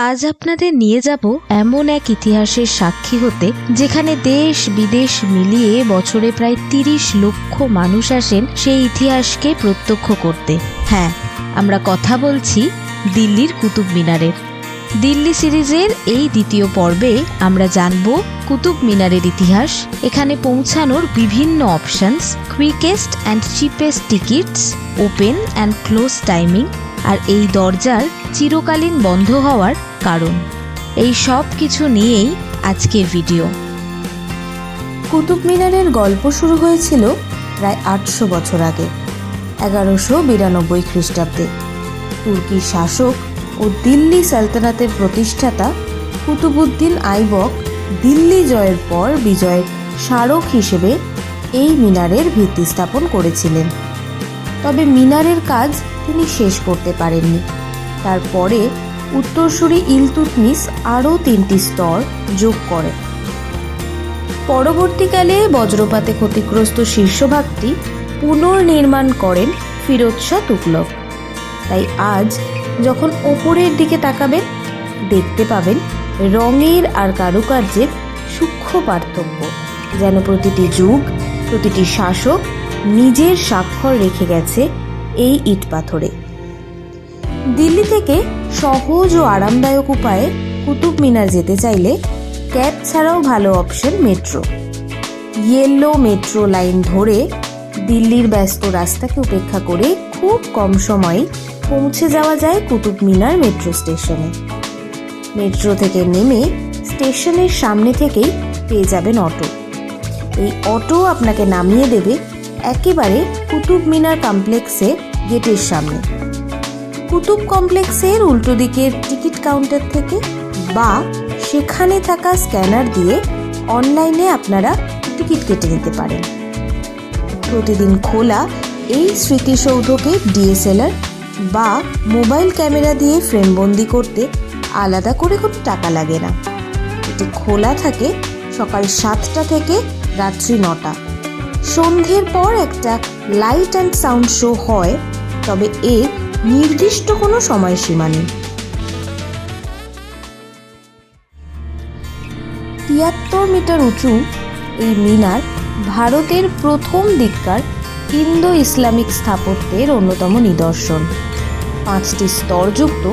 আজ আপনাদের নিয়ে যাব এমন এক ইতিহাসের সাক্ষী হতে, যেখানে দেশ বিদেশ মিলিয়ে বছরে প্রায় ৩০ লক্ষ মানুষ আসেন সেই ইতিহাসকে প্রত্যক্ষ করতে। হ্যাঁ, আমরা কথা বলছি দিল্লির কুতুব মিনারের। দিল্লি সিরিজের এই দ্বিতীয় পর্বে আমরা জানব কুতুব মিনারের ইতিহাস, এখানে পৌঁছানোর বিভিন্ন options, quickest and cheapest tickets, open and close timing, আর এই দরজার চিরকালীন বন্ধ হওয়ার কারণ। এই সব কিছু নিয়েই আজকের ভিডিও। কুতুব মিনারের গল্প শুরু হয়েছিল প্রায় ৮০০ বছর আগে, ১১৯২ খ্রিস্টাব্দে। তুর্কি শাসক ও দিল্লি সালতানাতের প্রতিষ্ঠাতা কুতুবউদ্দিন আইবক দিল্লি জয়ের পর বিজয়ের স্মারক হিসেবে এই মিনারের ভিত্তি স্থাপন করেছিলেন। তবে মিনারের কাজ তিনি শেষ করতে পারেননি। তারপরে উত্তরসূরি ইলতুৎমিশ আরও ৩টি স্তর যোগ করেন। পরবর্তীকালে বজ্রপাতে ক্ষতিগ্রস্ত শীর্ষভাগটি পুনর্নির্মাণ করেন ফিরোজ শাহ তুগলক। তাই আজ যখন ওপরের দিকে তাকাবেন, দেখতে পাবেন রঙের আর কারুকার্যের সূক্ষ্ম পার্থক্য, যেন প্রতিটি যুগ, প্রতিটি শাসক নিজের স্বাক্ষর রেখে গেছে এই ইট পাথরে। দিল্লি থেকে সহজ ও আরামদায়ক উপায়ে কুতুব মিনার যেতে চাইলে ক্যাব ছাড়াও ভালো option metro. Yellow metro line ধরে দিল্লির ব্যস্ত রাস্তাকে উপেক্ষা করে খুব কম সময়ে পৌঁছে যাওয়া যায় কুতুব মিনার মেট্রো স্টেশনে। মেট্রো থেকে নেমে স্টেশনের সামনে থেকেই পেয়ে যাবেন অটো। এই অটো আপনাকে নামিয়ে দেবে একেবারে কুতুব মিনার কমপ্লেক্সে গেটের সামনে। কুতুব কমপ্লেক্সের উল্টো দিকের টিকিট কাউন্টার থেকে বা সেখানে থাকা স্ক্যানার দিয়ে অনলাইনে আপনারা টিকিট কেটে নিতে পারেন। প্রতিদিন খোলা এই স্মৃতিসৌধকে ডিএসএলআর বা মোবাইল ক্যামেরা দিয়ে ফ্রেমবন্দি করতে আলাদা করে কোনো টাকা লাগে না। এটি খোলা থাকে সকাল ৭টা থেকে রাত্রি ৯টা। সন্ধ্যের পর একটা লাইট অ্যান্ড সাউন্ড শো হয়, তবে এর নির্দিষ্ট কোনো সময়সীমা নেই। ৭৩ মিটার উঁচু এই মিনার ভারতের প্রথম দিককার ইন্দো ইসলামিক স্থাপত্যের অন্যতম নিদর্শন। 5টি স্তরযুক্ত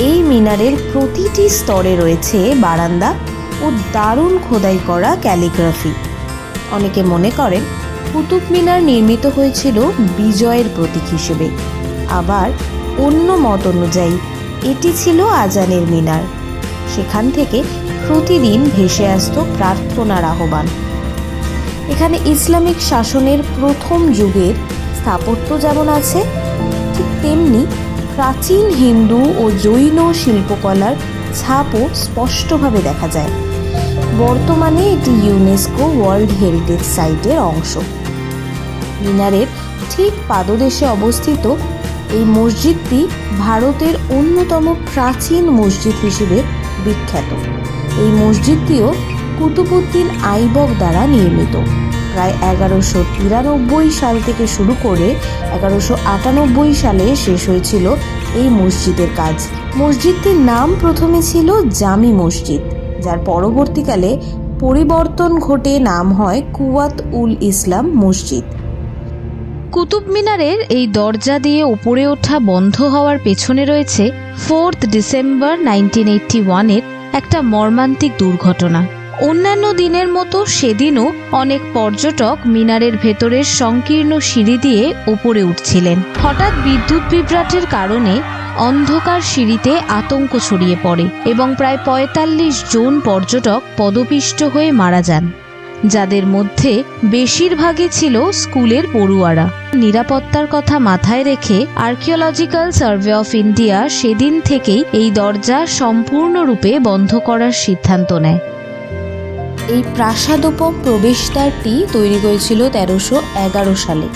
এই মিনারের প্রতিটি স্তরে রয়েছে বারান্দা ও দারুণ খোদাই করা ক্যালিগ্রাফি। অনেকে মনে করেন কুতুব মিনার নির্মিত হয়েছিল বিজয়ের প্রতীক হিসেবে, আবার অন্য মত অনুযায়ী এটি ছিল আজানের মিনার। সেখান থেকে প্রতিদিন ভেসে আসত প্রার্থনার আহ্বান। এখানে ইসলামিক শাসনের প্রথম যুগের স্থাপত্য যেমন আছে, ঠিক তেমনি প্রাচীন হিন্দু ও জৈন শিল্পকলার ছাপও স্পষ্টভাবে দেখা যায়। বর্তমানে এটি ইউনেস্কো ওয়ার্ল্ড হেরিটেজ সাইটের অংশ। মিনারের ঠিক পাদদেশে অবস্থিত এই মসজিদটি ভারতের অন্যতম প্রাচীন মসজিদ হিসেবে বিখ্যাত। এই মসজিদটিও কুতুবউদ্দিন আইবক দ্বারা নির্মিত। প্রায় ১১৯৩ সাল থেকে শুরু করে ১১৯৯ সালে শেষ হয়েছিল এই মসজিদের কাজ। মসজিদটির নাম প্রথমে ছিল জামি মসজিদ, যার পরবর্তীকালে পরিবর্তন ঘটে নাম হয় কুওয়াত উল ইসলাম মসজিদ। কুতুব মিনারের এই দরজা দিয়ে উপরে ওঠা বন্ধ হওয়ার পেছনে রয়েছে 4 ডিসেম্বর 1981-এর একটা মর্মান্তিক দুর্ঘটনা। অন্যান্য দিনের মতো সেদিনও অনেক পর্যটক মিনারের ভেতরের সংকীর্ণ সিঁড়ি দিয়ে উপরে উঠছিলেন। হঠাৎ বিদ্যুৎ বিভ্রাটের কারণে অন্ধকার সিঁড়িতে আতঙ্ক ছড়িয়ে পড়ে এবং প্রায় ৪৫ জন পর্যটক পদপিষ্ট হয়ে মারা যান, যাদের মধ্যে বেশিরভাগই ছিল স্কুলের পড়ুয়ারা। নিরাপত্তার কথা মাথায় রেখে আর্কিওলজিক্যাল সার্ভে অফ ইন্ডিয়া সেদিন থেকেই এই দরজা সম্পূর্ণরূপে বন্ধ করার সিদ্ধান্ত নেয়। এই প্রাসাদোপম প্রবেশদ্বারটি তৈরি হয়েছিল ১৩১১ সালে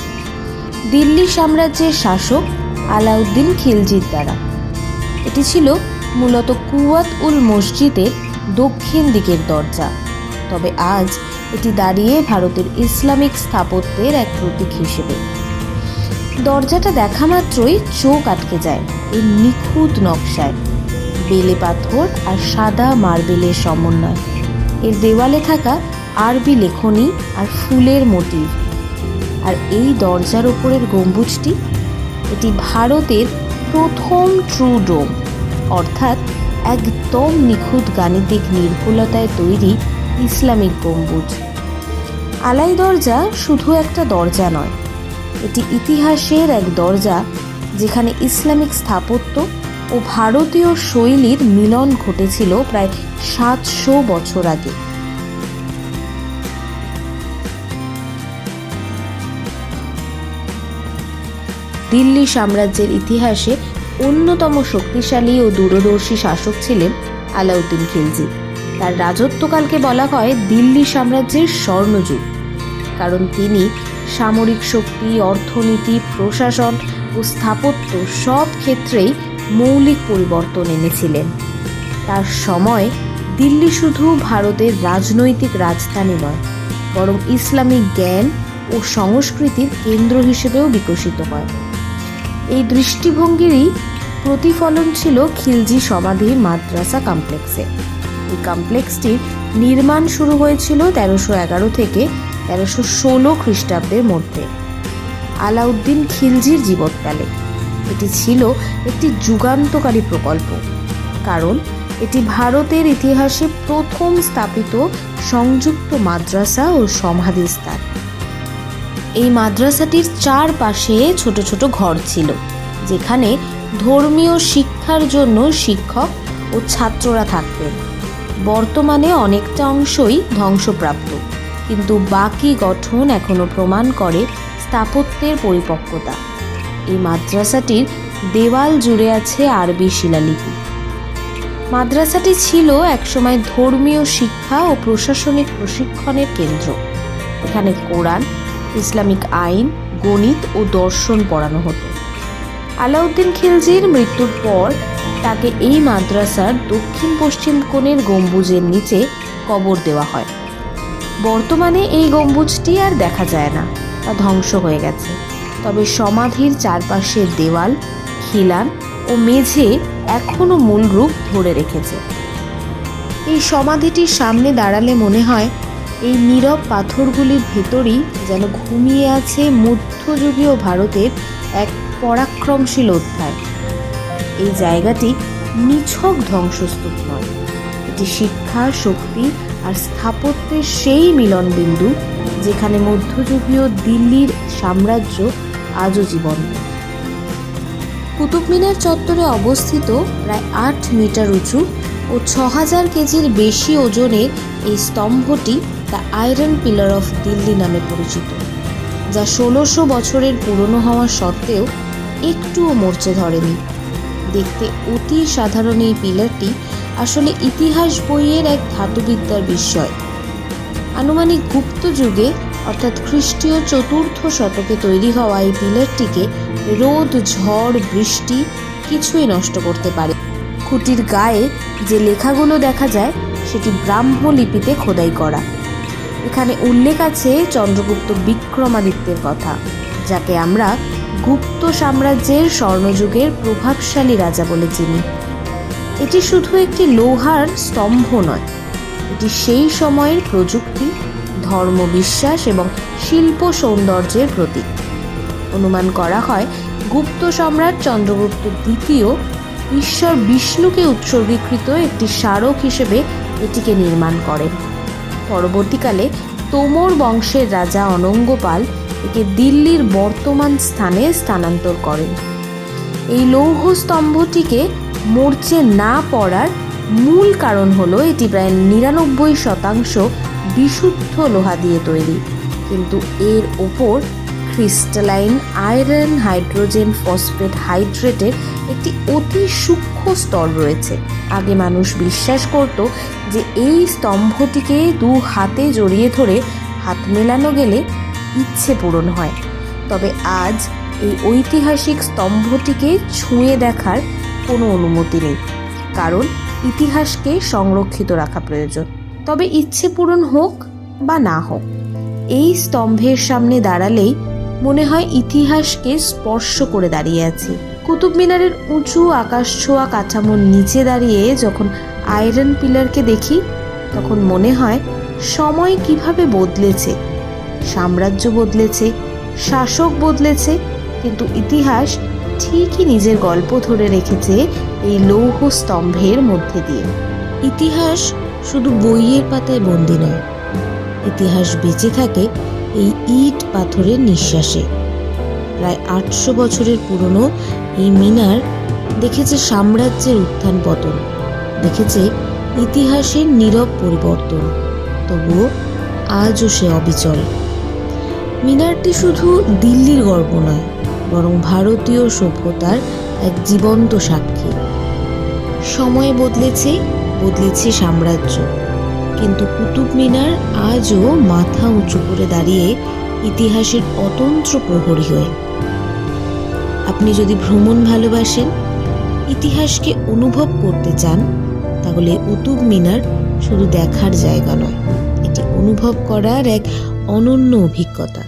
দিল্লি সাম্রাজ্যের শাসক আলাউদ্দিন খিলজির দ্বারা। এটি ছিল মূলত কুওয়াত উল মসজিদের দক্ষিণ দিকের দরজা, তবে আজ এটি দাঁড়িয়ে ভারতের ইসলামিক স্থাপত্যের এক প্রতীক হিসেবে। দরজাটা দেখা মাত্রই চোখ আটকে যায় এর নিখুঁত নকশায়। বেলে পাথর আর সাদা মার্বেলের সমন্বয়। এর দেওয়ালে থাকা আরবি লেখনী আর ফুলের মোটিভ। আর এই দরজার ওপরের গম্বুজটি, এটি ভারতের প্রথম ট্রু ডোম, অর্থাৎ একদম নিখুঁত গাণিতিক নির্ভুলতায় তৈরি ইসলামিক গম্বুজ। আলাই দরজা শুধু একটা দরজা নয়, এটি ইতিহাসের এক দরজা যেখানে ইসলামিক স্থাপত্য ও ভারতীয় শৈলীর মিলন ঘটেছিল প্রায় 700 বছর আগে। দিল্লি সাম্রাজ্যের ইতিহাসে অন্যতম শক্তিশালী ও দূরদর্শী শাসক ছিলেন আলাউদ্দিন খিলজি। তার রাজত্বকালকে বলা হয় দিল্লি সাম্রাজ্যের স্বর্ণযুগ, কারণ তিনি সামরিক শক্তি, অর্থনীতি, প্রশাসন ও স্থাপত্য সব ক্ষেত্রেই মৌলিক পরিবর্তন এনেছিলেন। তার সময় দিল্লি শুধু ভারতের রাজনৈতিক রাজধানী নয়, বরং ইসলামিক জ্ঞান ও সংস্কৃতির কেন্দ্র হিসেবেও বিকশিত হয়। এই দৃষ্টিভঙ্গিরই প্রতিফলন ছিল খিলজি সমাধি মাদ্রাসা কমপ্লেক্সে। এই কমপ্লেক্সটির নির্মাণ শুরু হয়েছিল 1311 থেকে 1316 খ্রিস্টাব্দের মধ্যে আলাউদ্দিন খিলজির জীবৎকালে। এটি ছিল একটি যুগান্তকারী প্রকল্প, কারণ এটি ভারতের ইতিহাসে প্রথম স্থাপিত সংযুক্ত মাদ্রাসা ও সমাধিস্থান। এই মাদ্রাসাটির চারপাশে ছোট ছোট ঘর ছিল, যেখানে ধর্মীয় শিক্ষার জন্য শিক্ষক ও ছাত্ররা থাকতেন। বর্তমানে অনেকটা অংশই ধ্বংসপ্রাপ্ত, কিন্তু বাকি গঠন এখনো প্রমাণ করে স্থাপত্যের পরিপক্কতা। এই মাদ্রাসাটির দেওয়াল জুড়ে আছে আরবি শিলালিপি। মাদ্রাসাটি ছিল একসময় ধর্মীয় শিক্ষা ও প্রশাসনিক প্রশিক্ষণের কেন্দ্র। এখানে কোরআন, ইসলামিক আইন, গণিত ও দর্শন পড়ানো হতো। আলাউদ্দিন খিলজির মৃত্যুর পর তাকে এই মাদ্রাসার দক্ষিণ পশ্চিম কোণের গম্বুজের নিচে কবর দেওয়া হয়। বর্তমানে এই গম্বুজটি আর দেখা যায় না, তা ধ্বংস হয়ে গেছে। তবে সমাধির চারপাশের দেওয়াল, খিলান ও মেঝে এখনো মূল রূপ ধরে রেখেছে। এই সমাধিটির সামনে দাঁড়ালে মনে হয় এই নীরব পাথরগুলির ভেতরই যেন ঘুমিয়ে আছে মধ্যযুগীয় ভারতের এক পরাক্রমশীল অধ্যায়। এই জায়গাটি নিছক ধ্বংসস্তূপ নয়, এটি শিক্ষা, শক্তি আর স্থাপত্যের সেই মিলনবিন্দু যেখানে মধ্যযুগীয় দিল্লির সাম্রাজ্য আজও জীবন্ত। কুতুব মিনার চত্বরে অবস্থিত প্রায় 8 মিটার উঁচু ও 6000 কেজির বেশি ওজনের এই স্তম্ভটি the iron pillar of Delhi নামে পরিচিত, যা 1600 বছরের পুরনো হওয়া সত্ত্বেও একটুও মরচে ধরেনি। দেখতে অতি সাধারণ এই পিলারটি আসলে ইতিহাস বইয়ের এক ধাতুবিদ্যার বিস্ময়। আনুমানিক গুপ্ত যুগে অর্থাৎ খ্রিস্টীয় 4র্থ শতকে তৈরি হওয়া এই পিলারটিকে রোদ, ঝড়, বৃষ্টি কিছুই নষ্ট করতে পারে। খুঁটির গায়ে যে লেখাগুলো দেখা যায় সেটি ব্রাহ্ম লিপিতে খোদাই করা। এখানে উল্লেখ আছে চন্দ্রগুপ্ত বিক্রমাদিত্যের কথা, যাকে আমরা গুপ্ত সাম্রাজ্যের স্বর্ণযুগের প্রভাবশালী রাজা বলে চিনি। এটি শুধু একটি লোহার স্তম্ভ নয়, এটি সেই সময়ের প্রযুক্তি, ধর্মবিশ্বাস এবং শিল্প সৌন্দর্যের প্রতীক। অনুমান করা হয় গুপ্ত সম্রাট চন্দ্রগুপ্ত দ্বিতীয় ঈশ্বর বিষ্ণুকে উৎসর্গীকৃত একটি স্মারক হিসেবে এটিকে নির্মাণ করেন। পরবর্তীকালে তোমর বংশের রাজা অনঙ্গপাল একে দিল্লির বর্তমান স্থানে স্থানান্তর করেন। এই লৌহ স্তম্ভটিকে মরচে না পড়ার মূল কারণ হলো এটি প্রায় 99% বিশুদ্ধ লোহা দিয়ে তৈরি, কিন্তু এর ওপর ক্রিস্টালাইন আয়রন হাইড্রোজেন ফসফেট হাইড্রেটের একটি অতি সূক্ষ্ম স্তর রয়েছে। আগে মানুষ বিশ্বাস করত যে এই স্তম্ভটিকে 2 হাতে জড়িয়ে ধরে হাত মেলানো গেলে ইচ্ছে পূরণ হয়। তবে আজ এই ঐতিহাসিক স্তম্ভটিকে ছুঁয়ে দেখার কোনো অনুমতি নেই, কারণ ইতিহাসকে সংরক্ষিত রাখা প্রয়োজন। তবে ইচ্ছে পূরণ হোক বা না হোক, এই স্তম্ভের সামনে দাঁড়ালেই মনে হয় ইতিহাসকে স্পর্শ করে দাঁড়িয়ে আছি। কুতুব মিনারের উঁচু আকাশ ছোঁয়া কাঠামোর নিচে দাঁড়িয়ে যখন আয়রন পিলারকে দেখি, তখন মনে হয় সময় কিভাবে বদলেছে, সাম্রাজ্য বদলেছে, শাসক বদলেছে, কিন্তু ইতিহাস ঠিকই নিজের গল্প ধরে রেখেছে এই লৌহ স্তম্ভের মধ্যে দিয়ে। ইতিহাস শুধু বইয়ের পাতায় বন্দী নয়, ইতিহাস বেঁচে থাকে এই ইট পাথরের নিঃশ্বাসে। প্রায় 800 বছরের পুরনো এই মিনার দেখেছে সাম্রাজ্যের উত্থান পতন, দেখেছে ইতিহাসের নীরব পরিবর্তন, তবুও আজও সে অবিচল। মিনারটি শুধু দিল্লির গর্ব নয়, বরং ভারতীয় সভ্যতার এক জীবন্ত সাক্ষী। সময় বদলেছে, বদলেছে সাম্রাজ্য, কিন্তু কুতুব মিনার আজও মাথা উঁচু করে দাঁড়িয়ে ইতিহাসের অতন্ত্র প্রহরী হয়ে। আপনি যদি ভ্রমণ ভালোবাসেন, ইতিহাসকে অনুভব করতে চান, তাহলে কুতুব মিনার শুধু দেখার জায়গা নয়, এটি অনুভব করার এক অনন্য অভিজ্ঞতা।